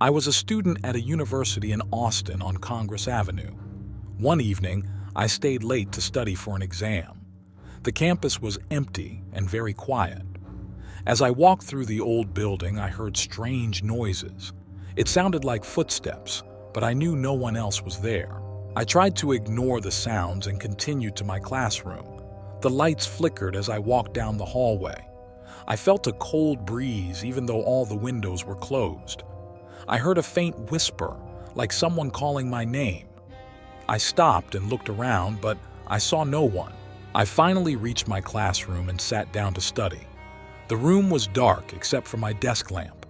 I was a student at a university in Austin on Congress Avenue. One evening, I stayed late to study for an exam. The campus was empty and very quiet. As I walked through the old building, I heard strange noises. It sounded like footsteps, but I knew no one else was there. I tried to ignore the sounds and continued to my classroom. The lights flickered as I walked down the hallway. I felt a cold breeze even though all the windows were closed. I heard a faint whisper, like someone calling my name. I stopped and looked around, but I saw no one. I finally reached my classroom and sat down to study. The room was dark except for my desk lamp.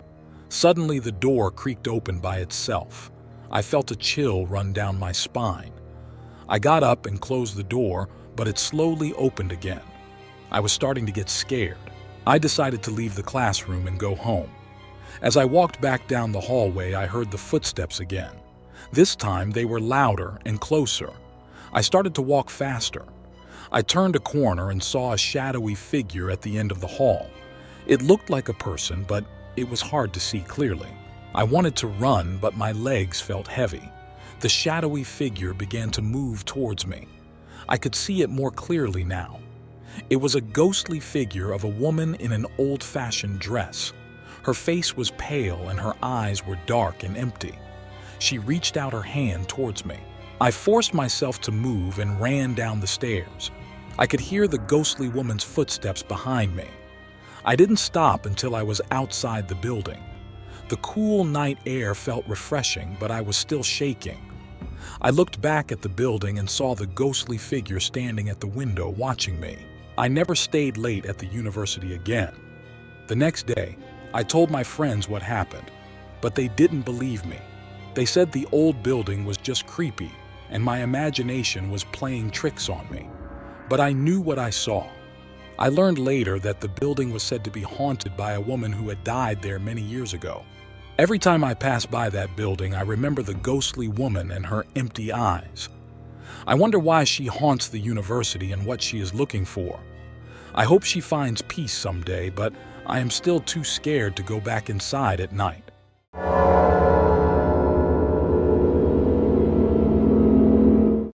Suddenly, the door creaked open by itself. I felt a chill run down my spine. I got up and closed the door, but it slowly opened again. I was starting to get scared. I decided to leave the classroom and go home. As I walked back down the hallway, I heard the footsteps again. This time, they were louder and closer. I started to walk faster. I turned a corner and saw a shadowy figure at the end of the hall. It looked like a person, but it was hard to see clearly. I wanted to run, but my legs felt heavy. The shadowy figure began to move towards me. I could see it more clearly now. It was a ghostly figure of a woman in an old-fashioned dress. Her face was pale and her eyes were dark and empty. She reached out her hand towards me. I forced myself to move and ran down the stairs. I could hear the ghostly woman's footsteps behind me. I didn't stop until I was outside the building. The cool night air felt refreshing, but I was still shaking. I looked back at the building and saw the ghostly figure standing at the window watching me. I never stayed late at the university again. The next day, I told my friends what happened, but they didn't believe me. They said the old building was just creepy and my imagination was playing tricks on me. But I knew what I saw. I learned later that the building was said to be haunted by a woman who had died there many years ago. Every time I pass by that building, I remember the ghostly woman and her empty eyes. I wonder why she haunts the university and what she is looking for. I hope she finds peace someday, but I am still too scared to go back inside at night.